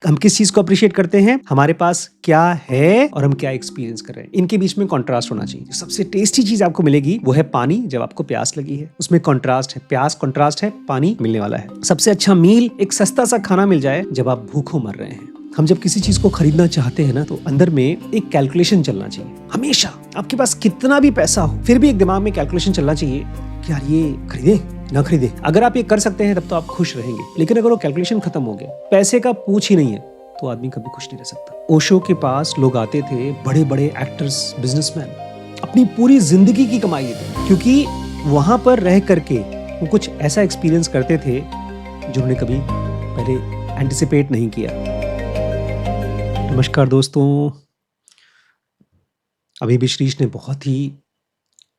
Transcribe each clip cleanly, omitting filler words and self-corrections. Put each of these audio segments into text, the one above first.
हम किस चीज को अप्रिशिएट करते हैं, हमारे पास क्या है और हम क्या एक्सपीरियंस कर रहे हैं, इनके बीच में कॉन्ट्रास्ट होना चाहिए। सबसे टेस्टी चीज आपको मिलेगी वो है पानी, जब आपको प्यास लगी है, उसमें कॉन्ट्रास्ट है, प्यास कॉन्ट्रास्ट है, पानी मिलने वाला है। सबसे अच्छा मील, एक सस्ता सा खाना मिल जाए जब आप भूखों मर रहे हैं। हम जब किसी चीज को खरीदना चाहते हैं ना, तो अंदर में एक कैलकुलेशन चलना चाहिए। हमेशा आपके पास कितना भी पैसा हो, फिर भी एक दिमाग में कैलकुलेशन चलना चाहिए कि यार ये खरीदे ना खरीदे। अगर आप ये कर सकते हैं तब तो आप खुश रहेंगे, लेकिन अगर वो कैलकुलेशन खत्म हो गया, पैसे का पूछ ही नहीं है, तो आदमी कभी खुश नहीं रह सकता। ओशो के पास लोग आते थे, बड़े बड़े एक्टर्स, बिजनेसमैन, अपनी पूरी जिंदगी की कमाई देते, क्योंकि वहां पर रह करके वो कुछ ऐसा एक्सपीरियंस करते थे जो उन्होंने कभी पहले एंटिसिपेट नहीं किया। नमस्कार दोस्तों, अभी भी श्रीश ने बहुत ही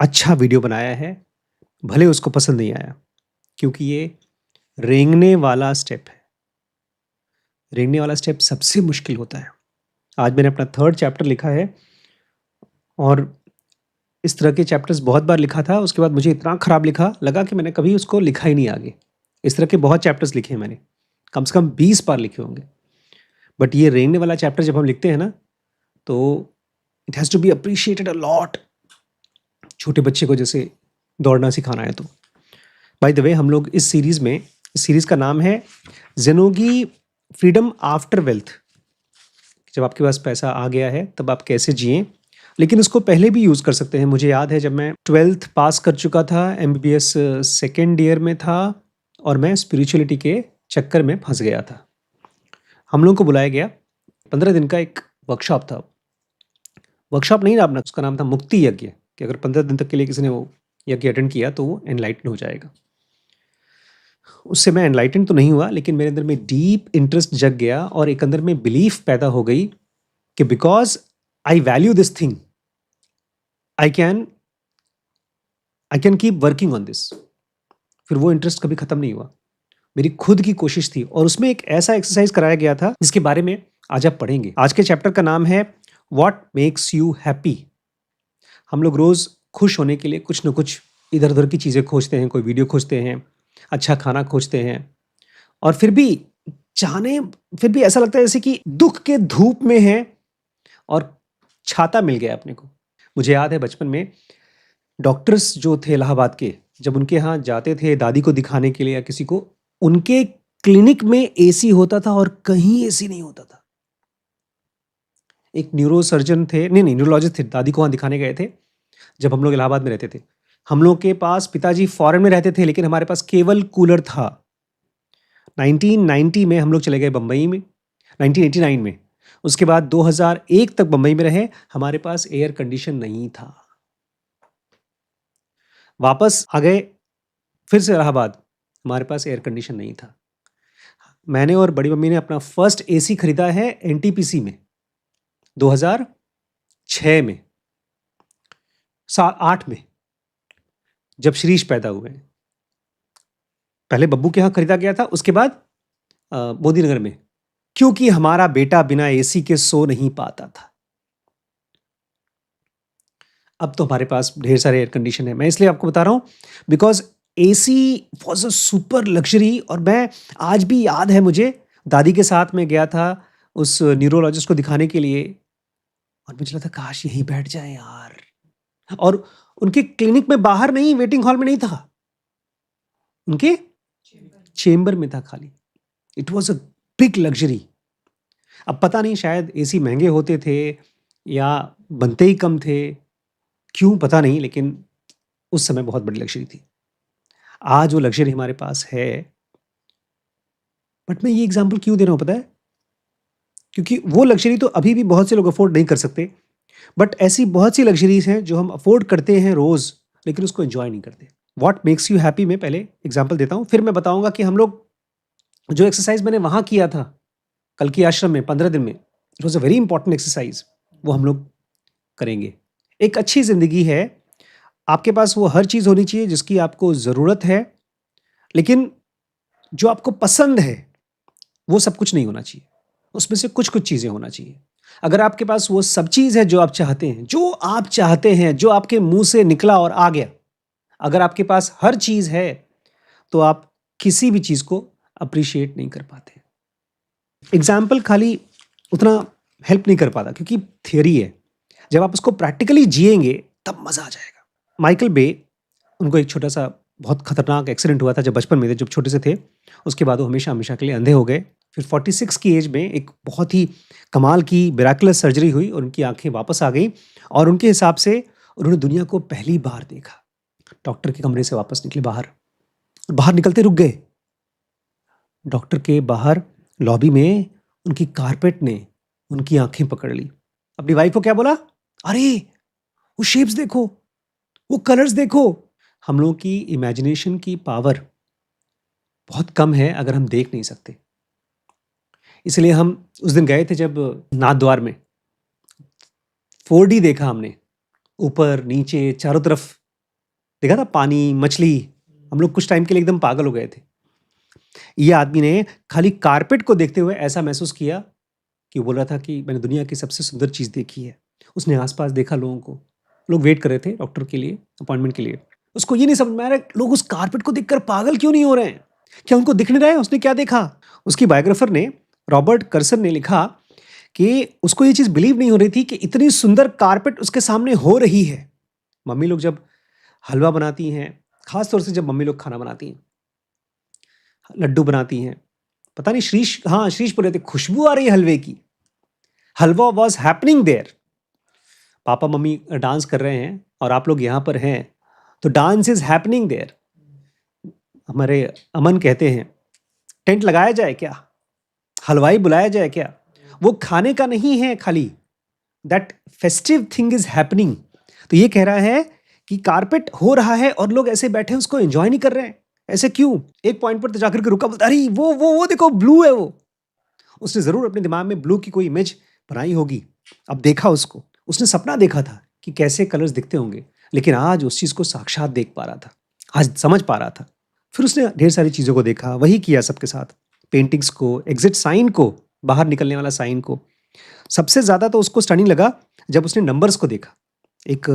अच्छा वीडियो बनाया है, भले उसको पसंद नहीं आया, क्योंकि ये रेंगने वाला स्टेप है। रेंगने वाला स्टेप सबसे मुश्किल होता है। आज मैंने अपना 3rd चैप्टर लिखा है और इस तरह के चैप्टर्स बहुत बार लिखा था। उसके बाद मुझे इतना खराब लगा कि मैंने कभी उसको लिखा ही नहीं आगे। इस तरह के बहुत चैप्टर्स लिखे हैं मैंने, कम से कम 20 बार लिखे होंगे। बट ये रेंगने वाला चैप्टर जब हम लिखते हैं ना, तो it has to be appreciated a lot. छोटे बच्चे को जैसे दौड़ना सिखाना है तो। बाय द वे, हम लोग इस सीरीज़ का नाम है ज़ेनोगी फ्रीडम आफ्टर वेल्थ। जब आपके पास पैसा आ गया है तब आप कैसे जिएं, लेकिन उसको पहले भी यूज़ कर सकते हैं। मुझे याद है जब मैं 12th पास कर चुका था, MBBS 2nd ईयर में था और मैं स्पिरिचुअलिटी के चक्कर में फंस गया था। हम लोगों को बुलाया गया, 15 दिन का एक वर्कशॉप था। वर्कशॉप नहीं था अपना, उसका नाम था मुक्ति यज्ञ, कि अगर 15 दिन तक के लिए किसी ने वो यज्ञ अटेंड किया तो वो एनलाइटन हो जाएगा। उससे मैं एनलाइटन तो नहीं हुआ, लेकिन मेरे अंदर में डीप इंटरेस्ट जग गया और एक अंदर में बिलीफ पैदा हो गई कि because I value this thing, I can keep working on this. फिर वो इंटरेस्ट कभी खत्म नहीं हुआ। मेरी खुद की कोशिश थी और उसमें एक ऐसा एक्सरसाइज कराया गया था जिसके बारे में आज आप पढ़ेंगे। आज के चैप्टर का नाम है व्हाट मेक्स यू हैप्पी। हम लोग रोज खुश होने के लिए कुछ न कुछ इधर उधर की चीजें खोजते हैं, कोई वीडियो खोजते हैं, अच्छा खाना खोजते हैं, और फिर भी ऐसा लगता है जैसे कि दुख के धूप में है और छाता मिल गया अपने को। मुझे याद है बचपन में डॉक्टर्स जो थे इलाहाबाद के, जब उनके यहाँ जाते थे दादी को दिखाने के लिए या किसी को, उनके क्लिनिक में एसी होता था और कहीं एसी नहीं होता था। एक न्यूरोसर्जन थे, नहीं न्यूरोलॉजिस्ट थे, दादी को वहाँ दिखाने गए थे जब हम लोग इलाहाबाद में रहते थे। हम लोग के पास, पिताजी फॉरेन में रहते थे, लेकिन हमारे पास केवल कूलर था। 1990 में हम लोग चले गए बम्बई में, 1989 में। उसके बाद 2001 तक बम्बई में रहे, हमारे पास एयर कंडीशन नहीं था। वापस आ गए फिर से इलाहाबाद, हमारे पास एयर कंडीशन नहीं था। मैंने और बड़ी मम्मी ने अपना फर्स्ट एसी खरीदा है एनटीपीसी में 2006 में, 8 में, जब श्रीश पैदा हुए। पहले बब्बू के यहाँ खरीदा गया था, उसके बाद मोदी नगर में, क्योंकि हमारा बेटा बिना एसी के सो नहीं पाता था। अब तो हमारे पास ढेर सारे एयर कंडीशन है। मैं इसलिए आपको बता रहा हूँ because AC was a super luxury. और मैं आज भी याद है मुझे, दादी के साथ में गया था उस न्यूरोलॉजिस्ट को दिखाने के लिए, और मुझे लगा था काश यहीं बैठ जाए यार। और उनके क्लिनिक में बाहर नहीं, वेटिंग हॉल में नहीं था, उनके चेम्बर में था खाली। It was a big luxury. अब पता नहीं, शायद एसी महंगे होते थे या बनते ही कम थे, क्यों पता नहीं, लेकिन उस समय बहुत बड़ी लग्जरी थी। आज वो लग्जरी हमारे पास है। बट मैं ये एग्जांपल क्यों दे रहा हूं पता है, क्योंकि वो लग्जरी तो अभी भी बहुत से लोग अफोर्ड नहीं कर सकते, बट ऐसी बहुत सी लग्जरीज हैं जो हम अफोर्ड करते हैं रोज, लेकिन उसको एंजॉय नहीं करते। व्हाट मेक्स यू हैप्पी में पहले एग्जाम्पल देता हूं, फिर मैं बताऊंगा कि हम लोग जो एक्सरसाइज मैंने वहां किया था कल की आश्रम में 15 दिन में, it was a very important exercise, वो हम लोग करेंगे। एक अच्छी जिंदगी है, आपके पास वो हर चीज होनी चाहिए जिसकी आपको जरूरत है, लेकिन जो आपको पसंद है वो सब कुछ नहीं होना चाहिए। उसमें से कुछ कुछ चीजें होना चाहिए। अगर आपके पास वो सब चीज है जो आप चाहते हैं, जो आपके मुंह से निकला और आ गया, अगर आपके पास हर चीज है, तो आप किसी भी चीज को अप्रिशिएट नहीं कर पाते। एग्ज़ाम्पल खाली उतना हेल्प नहीं कर पाता क्योंकि थियरी है। जब आप उसको प्रैक्टिकली जिएँगे तब मज़ा आ जाएगा। माइकल बे, उनको एक छोटा-सा बहुत खतरनाक एक्सीडेंट हुआ था जब बचपन में थे, जब छोटे से थे। उसके बाद वो हमेशा-हमेशा के लिए अंधे हो गए। फिर 46 की एज में एक बहुत ही कमाल की मिरेकुलस सर्जरी हुई और उनकी आँखें वापस आ गईं और उनके हिसाब से उन्होंने दुनिया को पहली बार देखा। डॉक्टर के कमरे से वापस निकले बाहर। बाहर निकलते रुक गए। डॉक्टर के बाहर लॉबी में उनकी कारपेट ने उनकी आँखें पकड़ ली। अपनी वाइफ को क्या बोला? "अरे! वो शेप्स देखो, वो कलर्स देखो।" हम लोगों की इमेजिनेशन की पावर बहुत कम है अगर हम देख नहीं सकते। इसलिए हम उस दिन गए थे जब नाथद्वार में 4D देखा हमने। ऊपर, नीचे, चारों तरफ देखा था पानी, मछली। हम लोग कुछ टाइम के लिए एकदम पागल हो गए थे। ये आदमी ने खाली कारपेट को देखते हुए ऐसा महसूस किया कि वो बोल रहा था कि मैंने दुनिया की सबसे सुंदर चीज़ देखी है। उसने आस-पास देखा लोगों को। लोग वेट कर रहे थे डॉक्टर के लिए, अपॉइंटमेंट के लिए। उसको ये नहीं समझ में आ रहा है लोग उस कारपेट को देखकर पागल क्यों नहीं हो रहे हैं? क्या उनको दिख नहीं रहा है उसने क्या देखा? उसकी बायोग्राफर ने, रॉबर्ट कर्सन ने लिखा कि उसको ये चीज़ बिलीव नहीं हो रही थी कि इतनी सुंदर कारपेट उसके सामने हो रही है। मम्मी लोग जब हलवा बनाती हैं, ख़ास तौर से जब मम्मी लोग खाना बनाती हैं, लड्डू बनाती हैं, पता नहीं श्रीश बोल रहे थे, खुशबू आ रही है हलवे की। हलवा वाज़ हैपनिंग देयर। पापा मम्मी डांस कर रहे हैं और आप लोग यहाँ पर हैं, तो डांस इज़ हैपनिंग देयर। हमारे अमन कहते हैं, टेंट लगाया जाए क्या? हलवाई बुलाया जाए क्या? वो खाने का नहीं है खाली, that festive thing is happening. तो ये कह रहा है कि कारपेट हो रहा है और लोग ऐसे बैठे उसको एन्जॉय नहीं कर रहे हैं। ऐसे क्यों? एक पॉइंट पर तो जाकर के रुका, बोलता अरे वो देखो ब्लू है वो। उसने ज़रूर अपने दिमाग में ब्लू की कोई इमेज बनाई होगी। अब देखा उसको, उसने सपना देखा था कि कैसे कलर्स दिखते होंगे, लेकिन आज उस चीज़ को साक्षात देख पा रहा था, आज समझ पा रहा था। फिर उसने ढेर सारी चीज़ों को देखा, वही किया सबके साथ। पेंटिंग्स को, एग्ज़िट साइन को, बाहर निकलने वाला साइन को। सबसे ज़्यादा तो उसको स्टनिंग लगा जब उसने नंबर्स को देखा, एक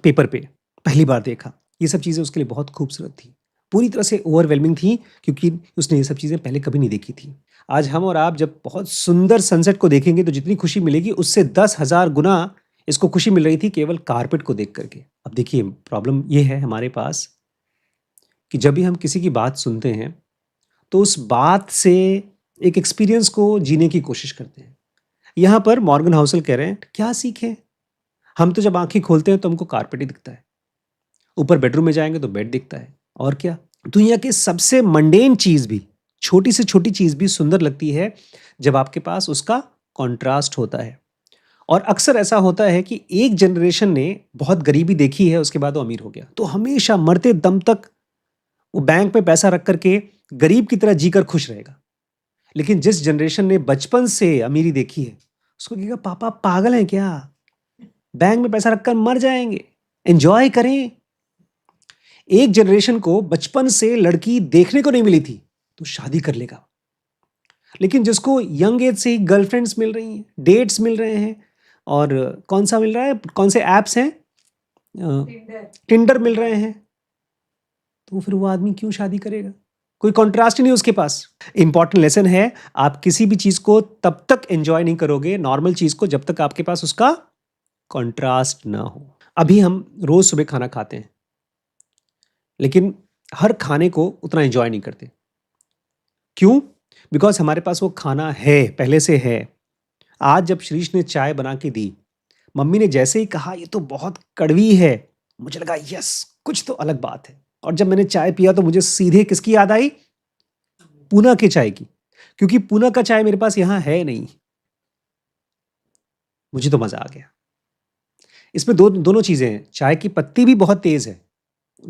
पेपर पे पहली बार देखा। ये सब चीज़ें उसके लिए बहुत खूबसूरत थी। पूरी तरह से ओवरवेलमिंग थी क्योंकि उसने ये सब चीज़ें पहले कभी नहीं देखी थी। आज हम और आप जब बहुत सुंदर सनसेट को देखेंगे तो जितनी खुशी मिलेगी उससे 10,000 गुना इसको खुशी मिल रही थी केवल कारपेट को देख कर के। अब देखिए प्रॉब्लम ये है हमारे पास कि जब भी हम किसी की बात सुनते हैं, तो उस बात से एक एक्सपीरियंस को जीने की कोशिश करते हैं। यहाँ पर मॉर्गन हाउसल कह रहे हैं, क्या सीखें? हम तो जब आँखें खोलते हैं तो हमको कारपेट ही दिखता है। ऊपर बेडरूम में जाएँगे तो बेड दिखता है और क्या? दुनिया की सबसे मंडेन चीज़ भी, छोटी से छोटी चीज़ भी सुंदर लगती है जब आपके पास उसका कॉन्ट्रास्ट होता है। और अक्सर ऐसा होता है कि एक जनरेशन ने बहुत गरीबी देखी है, उसके बाद वो अमीर हो गया। तो हमेशा मरते दम तक वो बैंक में पैसा रख कर के गरीब की तरह जीकर खुश रहेगा। लेकिन जिस जनरेशन ने बचपन से अमीरी देखी है, उसको कहेगा पापा पागल हैं क्या? बैंक में पैसा रखकर मर जाएँगे, एन्जॉय करें। एक जनरेशन को बचपन से लड़की देखने को नहीं मिली थी, तो शादी कर लेगा। लेकिन जिसको यंग एज से ही गर्लफ्रेंड्स मिल रही हैं, डेट्स मिल रहे हैं और कौन-सा मिल रहा है? कौन से ऐप्स हैं? टिंडर मिल रहे हैं। तो फिर वो आदमी क्यों शादी करेगा? कोई कॉन्ट्रास्ट ही नहीं उसके पास। इम्पोर्टेंट लेसन है, आप किसी भी चीज़ को तब तक एन्जॉय नहीं करोगे, नॉर्मल चीज़ को, जब तक आपके पास उसका कॉन्ट्रास्ट ना हो। अभी हम रोज़ सुबह खाना खाते हैं, लेकिन हर खाने को उतना एन्जॉय नहीं करते। क्यों? बिकॉज़ हमारे पास वो खाना है, पहले से है। आज जब शिरीष ने चाय बना के दी, मम्मी ने जैसे ही कहा ये तो बहुत कड़वी है, मुझे लगा यस, कुछ तो अलग बात है। और जब मैंने चाय पिया तो मुझे सीधे किसकी याद आई? पूना के चाय की, क्योंकि पूना का चाय मेरे पास यहाँ है नहीं। मुझे तो मज़ा आ गया। इसमें दोनों चीज़ें हैं, चाय की पत्ती भी बहुत तेज़ है,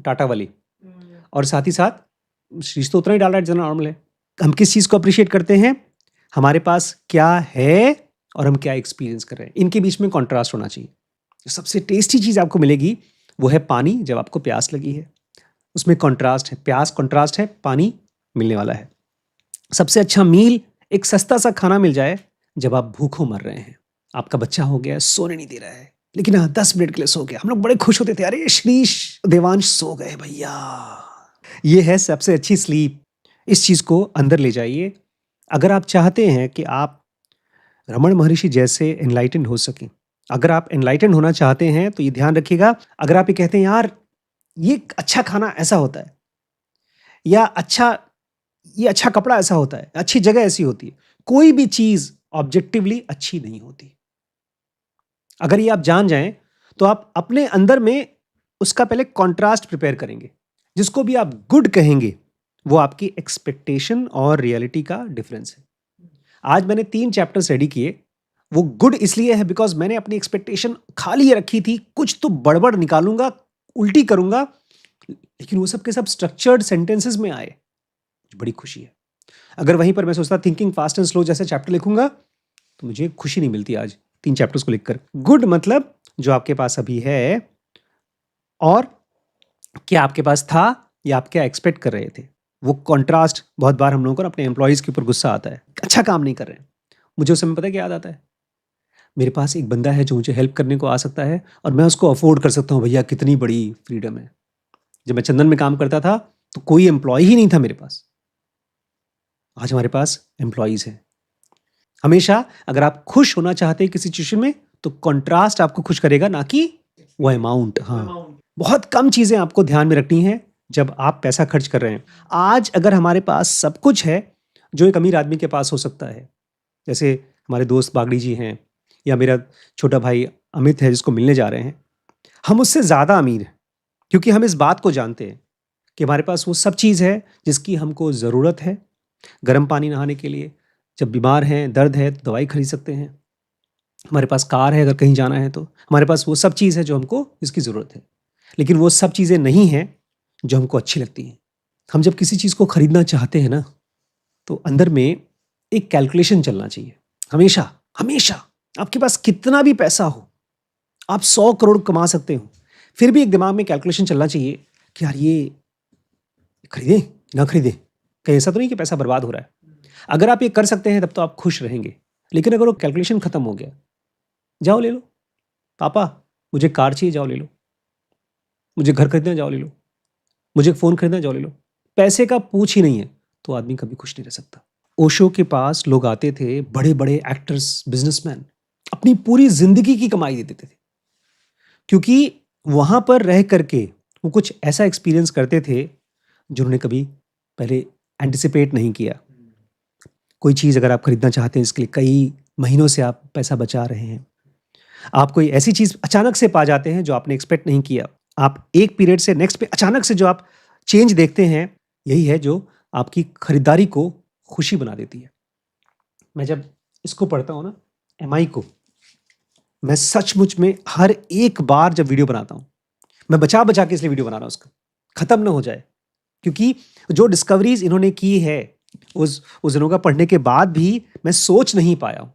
टाटा वाली, और साथ ही साथ शिरीष तो उतना ही डाल रहा है जितना नॉर्मल है। हम किस चीज़ को अप्रिशिएट करते हैं? हमारे पास क्या है और हम क्या एक्सपीरियंस कर रहे हैं, इनके बीच में कॉन्ट्रास्ट होना चाहिए। जो सबसे टेस्टी चीज़ आपको मिलेगी वो है पानी, जब आपको प्यास लगी है, उसमें कॉन्ट्रास्ट है, प्यास कॉन्ट्रास्ट है, पानी मिलने वाला है। सबसे अच्छा मील, एक सस्ता सा खाना मिल जाए जब आप भूखों मर रहे हैं, आपका बच्चा हो गया, सोने नहीं दे रहा है, लेकिन हाँ 10 मिनट के लिए सो गया, हम लोग बड़े खुश होते थे, अरे श्रीश देवांश सो गए भैया। ये है सबसे अच्छी स्लीप। इस चीज़ को अंदर ले जाइए अगर आप चाहते हैं कि आप रमण महर्षि जैसे एनलाइटेंड हो सकें, अगर आप एनलाइटेंड होना चाहते हैं तो ये ध्यान रखिएगा, अगर आप ये कहते हैं यार ये अच्छा खाना ऐसा होता है, या ये अच्छा कपड़ा ऐसा होता है, अच्छी जगह ऐसी होती है, कोई भी चीज ऑब्जेक्टिवली अच्छी नहीं होती। अगर ये आप जान जाएं तो आप अपने अंदर में उसका पहले कॉन्ट्रास्ट प्रिपेयर करेंगे। जिसको भी आप गुड कहेंगे वो आपकी एक्सपेक्टेशन और रियलिटी का डिफरेंस है। आज मैंने 3 चैप्टर्स रेडी किए। वो गुड इसलिए है बिकॉज़ मैंने अपनी एक्सपेक्टेशन खाली रखी थी, कुछ तो गड़बड़ निकालूँगा, उल्टी करूँगा, लेकिन वो सब के सब स्ट्रक्चर्ड सेंटेंसेस में आए। मुझे बड़ी खुशी है। अगर वहीं पर मैं सोचता थिंकिंग फास्ट एंड स्लो जैसे चैप्टर लिखूँगा, तो मुझे खुशी नहीं मिलती आज 3 चैप्टर्स को लिखकर। गुड मतलब जो आपके पास अभी है और क्या आपके पास था या आप क्या एक्सपेक्ट कर रहे थे। वो कॉन्ट्रास्ट बहुत बार हम लोगों को ना अपने एम्प्लॉइज़ के ऊपर गुस्सा आता है। अच्छा काम नहीं कर रहे हैं। मुझे उस समय पता है क्या याद आता है? मेरे पास एक बंदा है जो मुझे हेल्प करने को आ सकता है और मैं उसको अफ़ोर्ड कर सकता हूँ। भैया कितनी बड़ी फ्रीडम है। जब मैं चंदन में काम करता था तो कोई एम्प्लॉय ही नहीं था मेरे पास। आज हमारे पास एम्प्लॉइज़ हैं। हमेशा अगर आप खुश होना चाहते हैं किसी सिचुएशन में तो कॉन्ट्रास्ट आपको खुश करेगा, ना कि वो अमाउंट। हाँ, बहुत कम चीज़ें आपको ध्यान में रखनी है जब आप पैसा खर्च कर रहे हैं। आज अगर हमारे पास सब कुछ है जो एक अमीर आदमी के पास हो सकता है, जैसे हमारे दोस्त बागड़ी जी हैं या मेरा छोटा भाई अमित है जिसको मिलने जा रहे हैं, हम उससे ज़्यादा अमीर हैं क्योंकि हम इस बात को जानते हैं कि हमारे पास वो सब चीज़ है जिसकी हमको ज़रूरत है। गर्म पानी नहाने के लिए, जब बीमार हैं, दर्द है तो दवाई खरीद सकते हैं। हमारे पास कार है, अगर कहीं जाना है तो हमारे पास वो सब चीज़ है जो हमको इसकी ज़रूरत है। लेकिन वो सब चीज़ें नहीं हैं जो हमको अच्छी लगती हैं। हम जब किसी चीज़ को खरीदना चाहते हैं ना, तो अंदर में एक कैलकुलेशन चलना चाहिए। हमेशा, हमेशा आपके पास कितना भी पैसा हो, आप 100 करोड़ कमा सकते हो, फिर भी एक दिमाग में कैलकुलेशन चलना चाहिए कि यार ये खरीदें, ना खरीदें? कहीं ऐसा तो नहीं कि पैसा बर्बाद हो रहा है? अगर आप ये कर सकते हैं तब तो आप खुश रहेंगे। लेकिन अगर वो कैलकुलेशन खत्म हो गया, जाओ ले लो। पापा मुझे कार चाहिए, जाओ ले लो। मुझे घर खरीदना है, जाओ ले लो। मुझे फ़ोन खरीदना है, जाओ ले लो। पैसे का पूछ ही नहीं है, तो आदमी कभी खुश नहीं रह सकता। ओशो के पास लोग आते थे, बड़े-बड़े एक्टर्स, बिज़नेसमैन, अपनी पूरी ज़िंदगी की कमाई दे देते थे। क्योंकि वहाँ पर रह कर के वो कुछ ऐसा एक्सपीरियंस करते थे, जो उन्होंने कभी पहले एंटिसिपेट नहीं किया। कोई चीज़ अगर आप खरीदना चाहते हैं, इसके लिए कई महीनों से आप पैसा बचा रहे हैं। आप कोई ऐसी चीज़ अचानक से पा जाते हैं जो आपने एक्सपेक्ट नहीं किया। आप एक पीरियड से नेक्स्ट पे अचानक से जो आप चेंज देखते हैं, यही है जो आपकी खरीदारी को खुशी बना देती है। मैं जब इसको पढ़ता हूँ ना, एमआई को, मैं सचमुच में हर एक बार जब वीडियो बनाता हूँ, मैं बचा-बचा के इसलिए वीडियो बना रहा हूँ उसका, खत्म ना हो जाए। क्योंकि जो डिस्कवरीज़ इन्होंने की है, उस दिनों का पढ़ने के बाद भी मैं सोच नहीं पाया हूँ।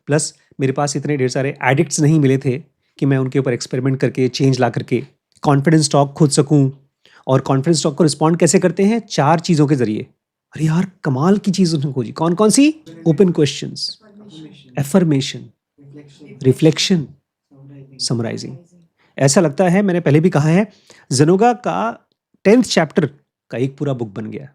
प्लस मेरे पास इतने ढेर सारे एडिक्ट्स नहीं मिले थे कि मैं उनके ऊपर एक्सपेरिमेंट करके, चेंज ला करके कॉन्फिडेंस टॉक खोज सकूँ। और कॉन्फिडेंस टॉक को रिस्पॉन्ड कैसे करते हैं? 4 चीज़ों के ज़रिए। अरे यार, कमाल की चीज़ उसने खोजी। कौन-कौन सी? Open questions, affirmation, reflection, summarising. ऐसा लगता है, मैंने पहले भी कहा है, ज़ेनोगा का 10th चैप्टर का एक पूरा बुक बन गया।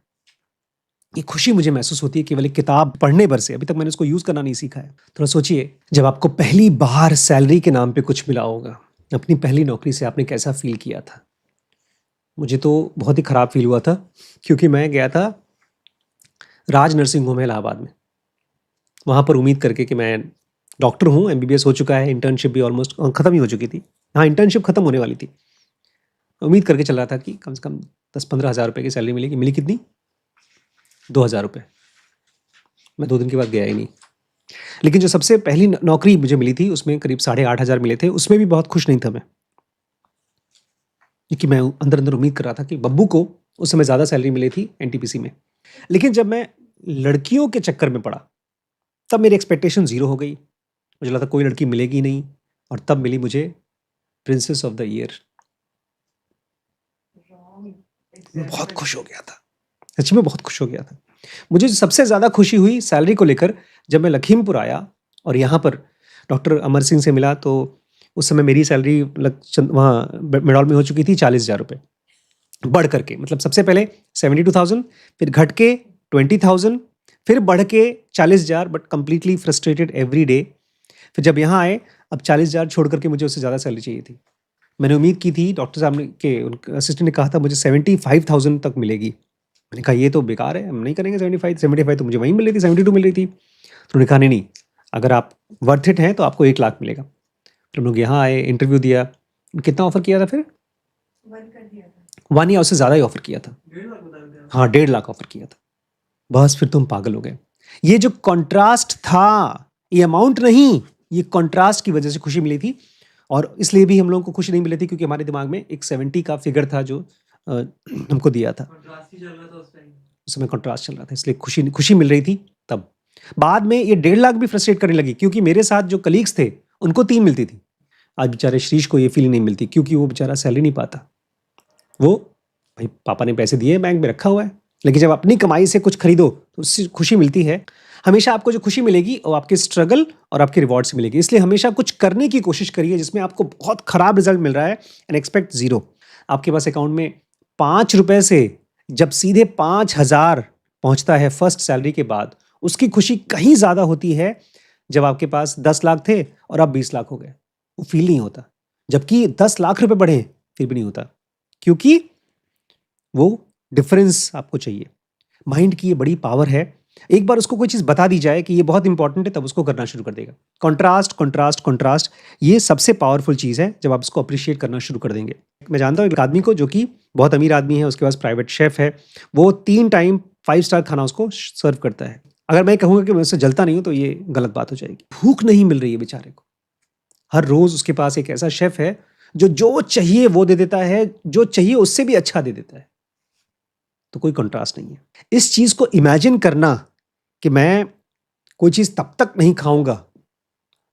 ये खुशी मुझे महसूस होती है केवल एक किताब पढ़ने भर से। अभी तक मैंने उसको यूज़ करना नहीं सीखा है। थोड़ा सोचिए, जब आपको पहली बार सैलरी के नाम पे कुछ मिला होगा, अपनी पहली नौकरी से आपने कैसा फ़ील किया था? मुझे तो बहुत ही ख़राब फ़ील हुआ था, क्योंकि मैं गया था राज नर्सिंग होम है इलाहाबाद में। वहाँ पर उम्मीद करके कि मैं डॉक्टर हूँ, एमबीबीएस हो चुका है, इंटर्नशिप भी ऑलमोस्ट ख़त्म ही हो चुकी थी। हाँ, इंटर्नशिप ख़त्म होने वाली थी। उम्मीद करके चल रहा था कि कम से कम 10-15 हज़ार रुपए की सैलरी मिलेगी। मिली कितनी? 2,000 रुपए। मैं 2 दिन के बाद गया ही नहीं। लेकिन जो सबसे पहली नौकरी मुझे मिली थी, उसमें करीब 8,500 मिले थे। उसमें भी बहुत खुश नहीं था मैं, क्योंकि मैं अंदर-अंदर उम्मीद कर रहा था कि बब्बू को उस समय ज़्यादा सैलरी मिली थी एनटीपीसी में। लेकिन जब मैं लड़कियों के चक्कर में पड़ा, तब मेरी एक्सपेक्टेशन ज़ीरो हो गई। मुझे लगा था कोई लड़की मिलेगी नहीं, और तब मिली मुझे प्रिंसेस ऑफ द ईयर। मैं बहुत खुश हो गया था। सच में बहुत खुश हो गया था। मुझे सबसे ज़्यादा खुशी हुई सैलरी को लेकर, जब मैं लखीमपुर आया और यहाँ पर डॉक्टर अमर सिंह से मिला। तो उस समय मेरी सैलरी वहाँ मेडॉल में हो चुकी थी 40,000 रुपये, बढ़ करके। मतलब सबसे पहले 72,000, फिर घट के 20,000, फिर बढ़ के 40,000 but completely frustrated every day. फिर जब यहाँ आए, अब 40,000 छोड़ करके मुझे उससे ज़्यादा सैलरी चाहिए थी। मैंने उम्मीद की थी, डॉक्टर साहब ने के उनके असिस्टेंट ने कहा था मुझे 75,000 तक मिलेगी। मैंने कहा ये तो बेकार है, हम नहीं करेंगे 75 तो मुझे वहीं मिल रही थी, 72 मिल रही थी। तो उन्होंने कहा नहीं, अगर आप वर्थ इट हैं तो आपको 1 लाख मिलेगा। फिर हम लोग यहाँ आए, इंटरव्यू दिया। कितना ऑफ़र किया था फिर? 1 या उससे ज़्यादा ही ऑफ़र किया था। हाँ, 1.5 लाख ऑफ़र किया था। बस फिर तो हम पागल हो गए। ये जो कॉन्ट्रास्ट था, ये अमाउंट नहीं, ये कॉन्ट्रास्ट की वजह से खुशी मिली थी। और इसलिए भी हम लोगों को खुशी नहीं मिली थी क्योंकि हमारे दिमाग में एक 70 का फिगर था जो हमको दिया था। उस समय कॉन्ट्रास्ट चल रहा था, इसलिए खुशी मिल रही थी तब। बाद में ये 1.5 लाख भी फ्रस्ट्रेट करने लगी क्योंकि मेरे साथ जो कलीग्स थे, उनको 3 मिलती थी। आज बेचारे श्रीश को ये फीलिंग नहीं मिलती क्योंकि वो बेचारा सैलरी नहीं पाता। वो भाई पापा ने पैसे दिए, बैंक में रखा हुआ है। लेकिन जब अपनी कमाई से कुछ खरीदो तो उससे खुशी मिलती है। हमेशा आपको जो खुशी मिलेगी वो आपके स्ट्रगल और आपके रिवॉर्ड से मिलेगी। इसलिए हमेशा कुछ करने की कोशिश करिए जिसमें आपको बहुत खराब रिजल्ट मिल रहा है एंड एक्सपेक्ट 0। आपके पास अकाउंट में 5 रुपए से जब सीधे 5,000 पहुंचता है फर्स्ट सैलरी के बाद, उसकी खुशी कहीं ज़्यादा होती है जब आपके पास 10 लाख थे और अब 20 लाख हो गए। वो फील नहीं होता। जबकि 10 लाख रुपए बढ़े फिर भी नहीं होता, क्योंकि वो डिफरेंस आपको चाहिए। माइंड की ये बड़ी पावर है। एक बार उसको कोई चीज़ बता दी जाए कि ये बहुत इंपॉर्टेंट है, तब उसको करना शुरू कर देगा। कॉन्ट्रास्ट, कॉन्ट्रास्ट, कॉन्ट्रास्ट, ये सबसे पावरफुल चीज़ है जब आप इसको अप्रिशिएट करना शुरू कर देंगे। मैं जानता हूँ एक आदमी को जो कि बहुत अमीर आदमी है, उसके पास प्राइवेट शेफ़ है, वो 3 टाइम 5 स्टार खाना उसको सर्व करता है। अगर मैं कहूँगा कि मैं उससे जलता नहीं हूँ तो ये गलत बात हो जाएगी। भूख नहीं मिल रही है बेचारे को। हर रोज़ उसके पास एक ऐसा शेफ़ है जो चाहिए वो दे देता है, जो चाहिए उससे भी अच्छा दे देता है। तो कोई कंट्रास्ट नहीं है। इस चीज़ को इमेजिन करना कि मैं कोई चीज़ तब तक नहीं खाऊँगा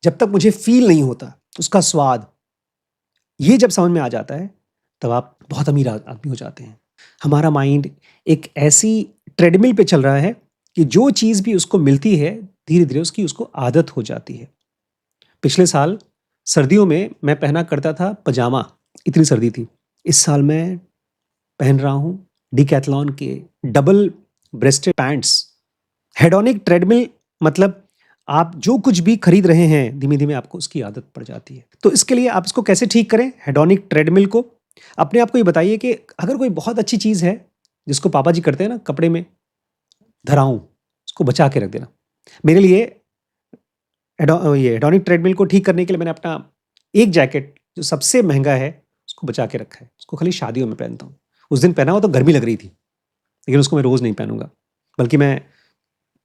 जब तक मुझे फ़ील नहीं होता उसका स्वाद। ये जब समझ में आ जाता है तब आप बहुत अमीर आदमी हो जाते हैं। हमारा माइंड एक ऐसी ट्रेडमिल पे चल रहा है कि जो चीज़ भी उसको मिलती है, धीरे-धीरे उसकी उसको आदत हो जाती है। पिछले साल सर्दियों में मैं पहना करता था पजामा, इतनी सर्दी थी। इस साल मैं पहन रहा हूँ डिकैथलॉन के double rested pants. Hedonic treadmill मतलब आप जो कुछ भी खरीद रहे हैं, धीमे-धीमे आपको उसकी आदत पड़ जाती है। तो इसके लिए आप इसको कैसे ठीक करें हेडोनिक ट्रेडमिल को? अपने आप को ये बताइए कि अगर कोई बहुत अच्छी चीज़ है, जिसको पापा जी करते हैं ना कपड़े में धराऊँ, उसको बचा के रख देना। मेरे लिए ये हेडोनिक ट्रेडमिल को ठीक करने के लिए मैंने अपना एक जैकेट जो सबसे महँगा है, उसको बचा के रखा है। उसको खाली शादियों में पहनता हूँ। उस दिन पहना हो तो गर्मी लग रही थी, लेकिन उसको मैं रोज़ नहीं पहनूँगा। बल्कि मैं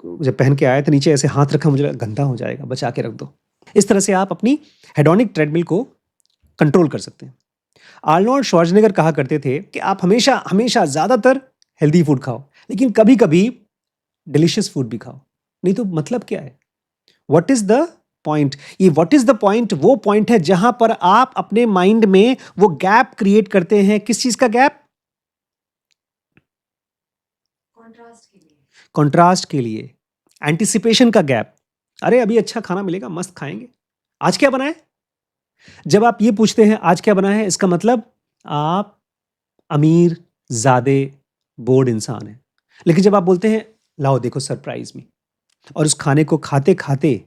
जब पहन के आया तो नीचे ऐसे हाथ रखा, मुझे लगा गंदा हो जाएगा, बचा के रख दो। इस तरह से आप अपनी हेडोनिक ट्रेडमिल को कंट्रोल कर सकते हैं। आर्नोल्ड श्वार्ज़नेगर कहा करते थे कि आप हमेशा हमेशा ज़्यादातर हेल्दी फूड खाओ, लेकिन कभी-कभी डिलीशियस फूड भी खाओ। नहीं तो मतलब क्या है? What is the point? ये व्हाट इज़ द पॉइंट वो पॉइंट है जहां पर आप अपने माइंड में वो गैप क्रिएट करते हैं। किस चीज़ का गैप? कंट्रास्ट के लिए, एंटिसिपेशन का गैप। अरे अभी अच्छा खाना मिलेगा, मस्त खाएंगे। आज क्या बना है? जब आप ये पूछते हैं आज क्या बना है, इसका मतलब आप अमीर ज़्यादे बोर्ड इंसान हैं। लेकिन जब आप बोलते हैं लाओ देखो सरप्राइज मी, और उस खाने को खाते खाते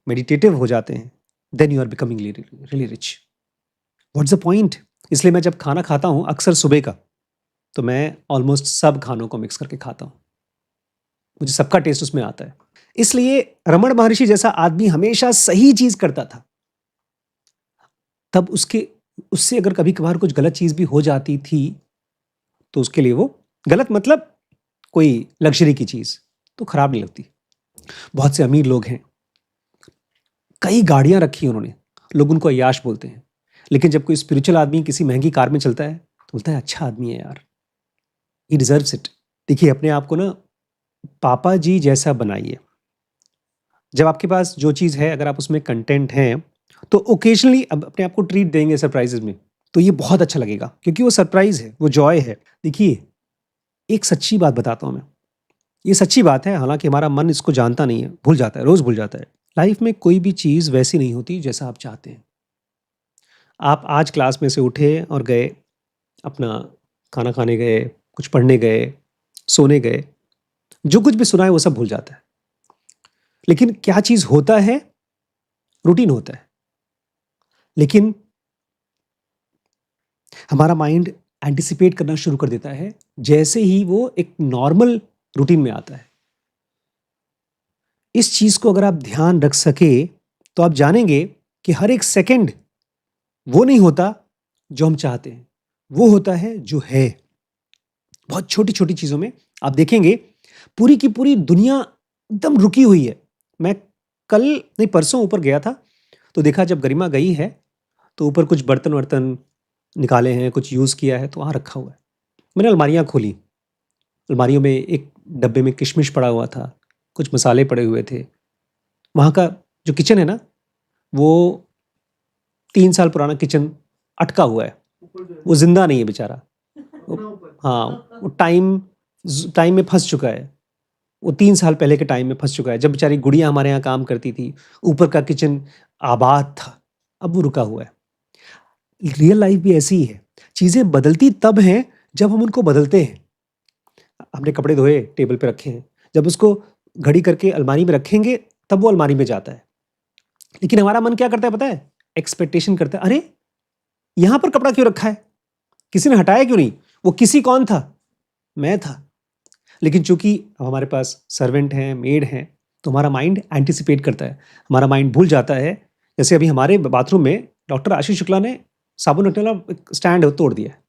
मेडिटेटिव हो जाते हैं, then you are becoming really rich. What's the point? इसलिए मैं जब खाना खाता हूँ अक्सर सुबह का, तो मैं ऑलमोस्ट सब खानों को मिक्स करके खाता हूँ। मुझे सबका टेस्ट उसमें आता है। इसलिए रमण महर्षि जैसा आदमी हमेशा सही चीज करता था। तब उससे अगर कभी कभार कुछ गलत चीज भी हो जाती थी तो उसके लिए वो गलत मतलब कोई लग्जरी की चीज तो खराब नहीं लगती। बहुत से अमीर लोग हैं, कई गाड़ियां रखी हैं उन्होंने, लोग उनको अय्याश बोलते हैं। लेकिन जब कोई स्पिरिचुअल आदमी किसी महंगी कार में चलता है तो बोलता है अच्छा आदमी है यार, ही डिजर्व्स इट। देखिए अपने आप को ना पापा जी जैसा बनाइए। जब आपके पास जो चीज़ है अगर आप उसमें कंटेंट हैं तो ओकेजनली अब अपने आप को ट्रीट देंगे सरप्राइजेज में, तो ये बहुत अच्छा लगेगा क्योंकि वो सरप्राइज है, वो जॉय है। देखिए एक सच्ची बात बताता हूँ मैं, ये सच्ची बात है, हालांकि हमारा मन इसको जानता नहीं है, भूल जाता है, रोज भूल जाता है। लाइफ में कोई भी चीज़ वैसी नहीं होती जैसा आप चाहते हैं। आप आज क्लास में से उठे और गए, अपना खाना खाने गए, कुछ पढ़ने गए, सोने गए, जो कुछ भी सुना है वो सब भूल जाता है। लेकिन क्या चीज़ होता है? रूटीन होता है। लेकिन हमारा माइंड एंटिसिपेट करना शुरू कर देता है जैसे ही वो एक नॉर्मल रूटीन में आता है। इस चीज़ को अगर आप ध्यान रख सके तो आप जानेंगे कि हर एक सेकंड वो नहीं होता जो हम चाहते हैं, वो होता है जो है। बहुत छोटी-छोटी चीज़ों में आप देखेंगे पूरी की पूरी दुनिया एकदम रुकी हुई है। मैं कल नहीं परसों ऊपर गया था, तो देखा जब गरिमा गई है, तो ऊपर कुछ बर्तन-वर्तन निकाले हैं, कुछ यूज़ किया है तो वहाँ रखा हुआ है। मैंने अलमारियाँ खोली, अलमारियों में एक डब्बे में किशमिश पड़ा हुआ था, कुछ मसाले पड़े हुए थे। वहाँ का जो किचन है ना, वो 3 साल पुराना किचन अटका हुआ है, वो ज़िंदा नहीं है बेचारा। हाँ, वो टाइम में फँस चुका है। वो 3 साल पहले के टाइम में फँस चुका है, जब बेचारी गुड़िया हमारे यहाँ काम करती थी, ऊपर का किचन आबाद था, अब वो रुका हुआ है। रियल लाइफ़ भी ऐसी ही है, चीज़ें बदलती तब हैं जब हम उनको बदलते हैं। हमने कपड़े धोए, टेबल पे रखे हैं, जब उसको घड़ी करके अलमारी में रखेंगे, तब वो अलमारी में जाता है। लेकिन हमारा मन क्या करता है पता है? एक्सपेक्टेशन करता है, अरे! यहाँ पर कपड़ा क्यों रखा है? किसी ने हटाया क्यों नहीं? वो किसी कौन था? मैं था। लेकिन चूंकि अब हमारे पास सर्वेंट हैं, मेड हैं, तो हमारा माइंड एंटिसिपेट करता है। हमारा माइंड भूल जाता है। जैसे अभी हमारे बाथरूम में डॉक्टर आशीष शुक्ला ने साबुन रखने वाला एक स्टैंड तोड़ दिया है।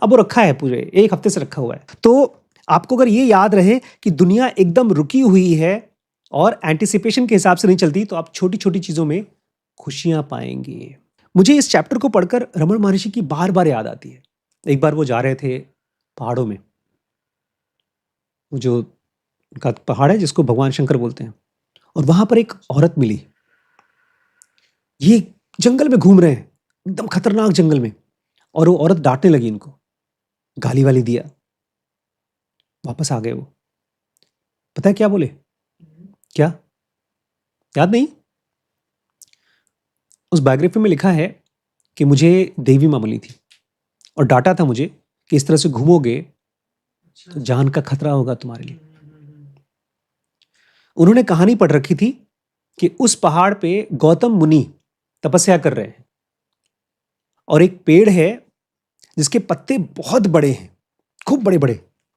अब वो रखा है, पूरे 1 हफ्ते से रखा हुआ है। तो आपको अगर ये याद रहे कि दुनिया एकदम रुकी हुई है और एंटिसिपेशन के हिसाब से नहीं चलती, तो आप छोटी-छोटी चीज़ों में खुशियाँ पाएँगे। मुझे इस चैप्टर को पढ़कर रमन महर्षि की बार-बार याद आती है। एक बार वो जा रहे थे पहाड़ों में। वो जो उनका पहाड़ है जिसको भगवान शंकर बोलते हैं, और वहाँ पर एक औरत मिली। ये जंगल में घूम रहे हैं, एकदम खतरनाक जंगल में, और वो औरत डाँटने लगी इनको, गाली-वाली दिया। वापस आ गए वो। पता है क्या बोले? क्या? याद नहीं? उस बायोग्राफी में लिखा है कि मुझे देवी माँ मिली थी और डाँटा था मुझे कि इस तरह से घूमोगे तो जान का खतरा होगा तुम्हारे लिए। उन्होंने कहानी पढ़ रखी थी कि उस पहाड़ पे गौतम मुनि तपस्या कर रहे हैं और एक पेड़ है जिसके पत्ते बहुत बड़े हैं, खूब बड़े-बड़े,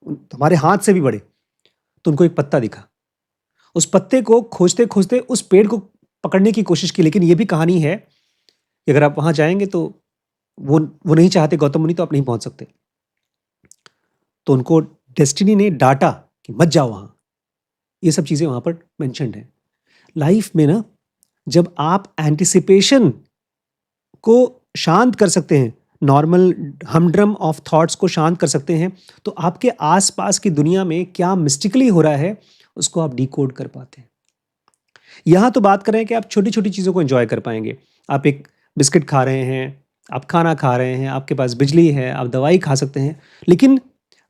तुम्हारे हाथ से भी बड़े। तो उनको एक पत्ता दिखा। उस पत्ते को खोजते-खोजते उस पेड़ को पकड़ने की कोशिश की, लेकिन ये भी कहानी है कि अगर आप वहाँ जाएँगे तो वो नहीं चाहते गौतम मुनि, तो आप नहीं पहुँच सकते। तो उनको डेस्टिनी ने डाँटा कि मत जाओ वहाँ। ये सब चीज़ें वहाँ पर मेंशन्ड हैं। लाइफ में ना, जब आप एंटिसिपेशन को शांत कर सकते हैं, नॉर्मल हमड्रम ऑफ थॉट्स को शांत कर सकते हैं, तो आपके आस-पास की दुनिया में क्या मिस्टिकली हो रहा है, उसको आप डिकोड कर पाते हैं। यहाँ तो बात कर रहे हैं कि आप छोटी-छोटी चीज़ों को एन्जॉय कर पाएँगे। आप एक बिस्किट खा रहे हैं, आप खाना खा रहे हैं, आपके पास बिजली है, आप दवाई खा सकते हैं। लेकिन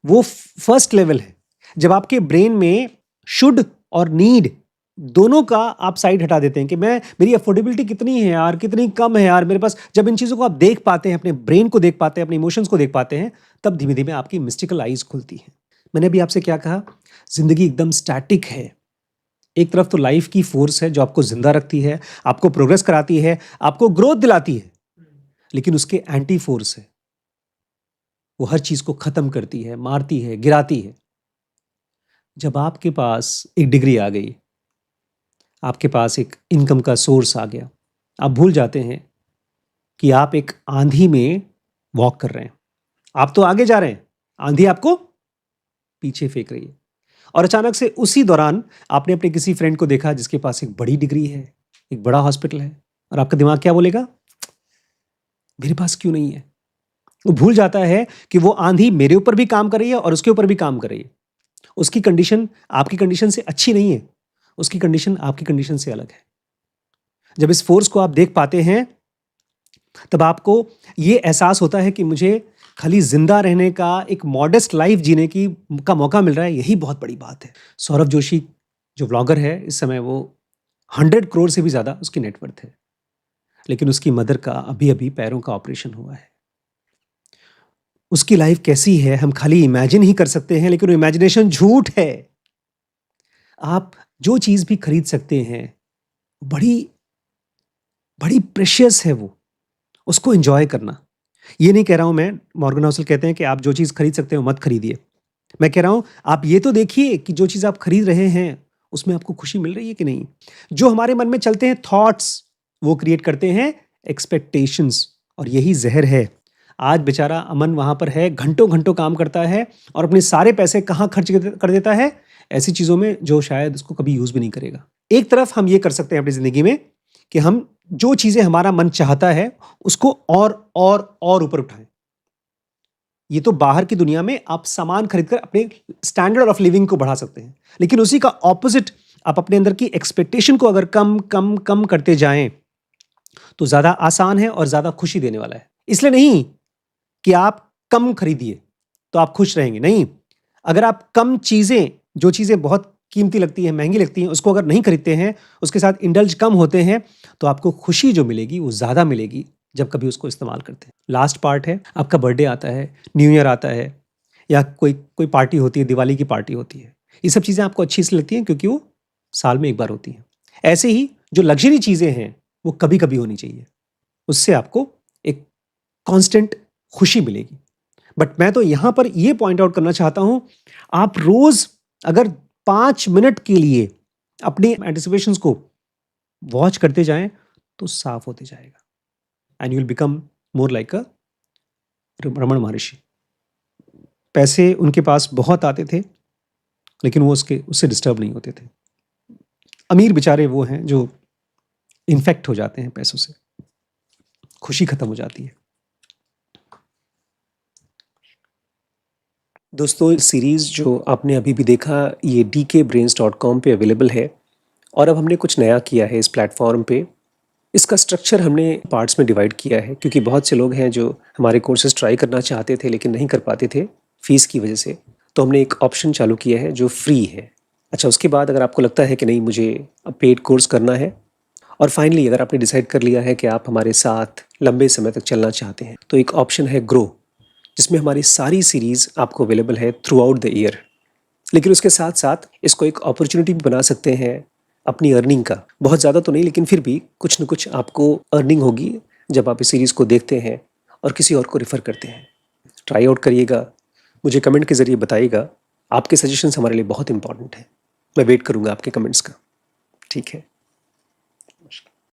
वो फर्स्ट लेवल है, जब आपके ब्रेन में शुड और नीड दोनों का आप साइड हटा देते हैं कि मेरी अफोर्डेबिलिटी कितनी है यार, कितनी कम है यार मेरे पास। जब इन चीज़ों को आप देख पाते हैं, अपने ब्रेन को देख पाते हैं, अपने इमोशंस को देख पाते हैं, तब धीमे-धीमे आपकी मिस्टिकल आईज़ खुलती हैं। मैंने अभी आपसे क्या कहा? ज़िंदगी एकदम स्टैटिक है। एक तरफ तो लाइफ की फोर्स है जो आपको जिंदा रखती है, आपको प्रोग्रेस कराती है, आपको ग्रोथ दिलाती है, लेकिन उसके एंटी फोर्स है। वो हर चीज को खत्म करती है, मारती है, गिराती है। जब आपके पास एक डिग्री आ गई, आपके पास एक इनकम का सोर्स आ गया, आप भूल जाते हैं कि आप एक आंधी में वॉक कर रहे हैं। आप तो आगे जा रहे हैं, आंधी आपको पीछे फेंक रही है। और अचानक से उसी दौरान आपने अपने किसी फ्रेंड को देखा जिसके पास एक बड़ी डिग्री है, एक बड़ा हॉस्पिटल है, और आपका दिमाग क्या बोलेगा? मेरे पास क्यों नहीं है? वो भूल जाता है कि वो आंधी मेरे ऊपर भी काम कर रही है और उसके ऊपर भी काम कर रही है। उसकी कंडीशन आपकी कंडीशन से अच्छी नहीं है, उसकी कंडीशन आपकी कंडीशन से अलग है। जब इस फोर्स को आप देख पाते हैं, तब आपको ये एहसास होता है कि मुझे खाली जिंदा रहने का, एक मॉडेस्ट लाइफ जीने का मौका मिल रहा है, यही बहुत बड़ी बात है। सौरभ जोशी जो व्लॉगर है, इस समय वो 100 करोड़ से भी ज़्यादा उसकी नेटवर्थ है, लेकिन उसकी मदर का अभी-अभी पैरों का ऑपरेशन हुआ है। उसकी लाइफ कैसी है हम खाली इमेजिन ही कर सकते हैं, लेकिन वो इमेजिनेशन झूठ है। आप जो चीज़ भी खरीद सकते हैं, बड़ी बड़ी प्रेशियस है वो, उसको एन्जॉय करना। ये नहीं कह रहा हूँ मैं, मॉर्गन हाउसल कहते हैं कि आप जो चीज़ खरीद सकते हो मत खरीदिए। मैं कह रहा हूँ आप ये तो देखिए कि जो चीज़ आप खरीद रहे हैं, उसमें आपको खुशी मिल रही है कि नहीं? जो हमारे मन में चलते हैं थॉट्स, वो क्रिएट करते हैं एक्सपेक्टेशंस, और यही ज़हर है। आज बेचारा अमन वहाँ पर है, घंटों-घंटों काम करता है और अपने सारे पैसे कहाँ खर्च कर देता है? ऐसी चीज़ों में जो शायद उसको कभी यूज़ भी नहीं करेगा। एक तरफ हम ये कर सकते हैं अपनी ज़िंदगी में कि हम जो चीज़ें हमारा मन चाहता है, उसको और ऊपर उठाएँ। ये तो बाहर की दुनिया में आप सामान खरीदकर अपने स्टैंडर्ड ऑफ लिविंग को बढ़ा सकते हैं। लेकिन उसी का ऑपोज़िट आप अपने अंदर की एक्सपेक्टेशन को अगर कम करते जाएँ, तो ज़्यादा आसान है और ज़्यादा खुशी देने वाला है। इसलिए नहीं कि आप कम खरीदिए, तो आप खुश रहेंगे, नहीं। अगर आप कम चीज़ें, जो चीज़ें बहुत कीमती लगती हैं, महँगी लगती हैं, उसको अगर नहीं खरीदते हैं, उसके साथ इंडल्ज कम होते हैं, तो आपको खुशी जो मिलेगी, वो ज़्यादा मिलेगी, जब कभी उसको इस्तेमाल करते हैं। लास्ट पार्ट है, आपका बर्थडे आता है, न्यू ईयर आता है, या कोई कोई पार्टी होती है, दिवाली की पार्टी होती है। ये सब चीज़ें आपको अच्छी इसलिए लगती हैं क्योंकि वो साल में एक बार होती हैं। ऐसे ही जो लग्ज़री चीज़ें हैं, वो कभी-कभी होनी चाहिए। उससे आपको एक कांस्टेंट खुशी मिलेगी। बट मैं तो यहाँ पर ये पॉइंट आउट करना चाहता हूँ, आप रोज़ अगर 5 मिनट के लिए अपनी एंटिसिपेशंस को वॉच करते जाएँ, तो साफ होते जाएगा, and you will become more like a Raman Maharshi. पैसे उनके पास बहुत आते थे, लेकिन वो उससे डिस्टर्ब नहीं होते थे। अमीर बेचारे वो हैं जो इन्फेक्ट हो जाते हैं पैसों से, खुशी खत्म हो जाती है। दोस्तों, सीरीज़ जो आपने अभी भी देखा, ये dkbrains.com पे अवेलेबल है, और अब हमने कुछ नया किया है इस प्लेटफॉर्म पे। इसका स्ट्रक्चर हमने पार्ट्स में डिवाइड किया है, क्योंकि बहुत से लोग हैं जो हमारे कोर्सेज ट्राई करना चाहते थे लेकिन नहीं कर पाते थे फीस की वजह से। तो हमने एक ऑप्शन चालू किया है जो फ्री है। अच्छा, उसके बाद अगर आपको लगता है कि नहीं, मुझे अब पेड कोर्स करना है, और फाइनली अगर आपने डिसाइड कर लिया है कि आप हमारे साथ लंबे समय तक चलना चाहते हैं, तो एक ऑप्शन है ग्रो, जिसमें हमारी सारी सीरीज़ आपको अवेलेबल है थ्रू आउट द ईयर। लेकिन उसके साथ साथ इसको एक अपॉर्चुनिटी भी बना सकते हैं अपनी अर्निंग का। बहुत ज़्यादा तो नहीं, लेकिन फिर भी कुछ न कुछ आपको अर्निंग होगी जब आप इस सीरीज़ को देखते हैं और किसी और को रेफ़र करते हैं। ट्राई आउट करिएगा, मुझे कमेंट के ज़रिए बताइएगा। आपके सजेशंस हमारे लिए बहुत इंपॉर्टेंट हैं। मैं वेट करूँगा आपके कमेंट्स का। ठीक है।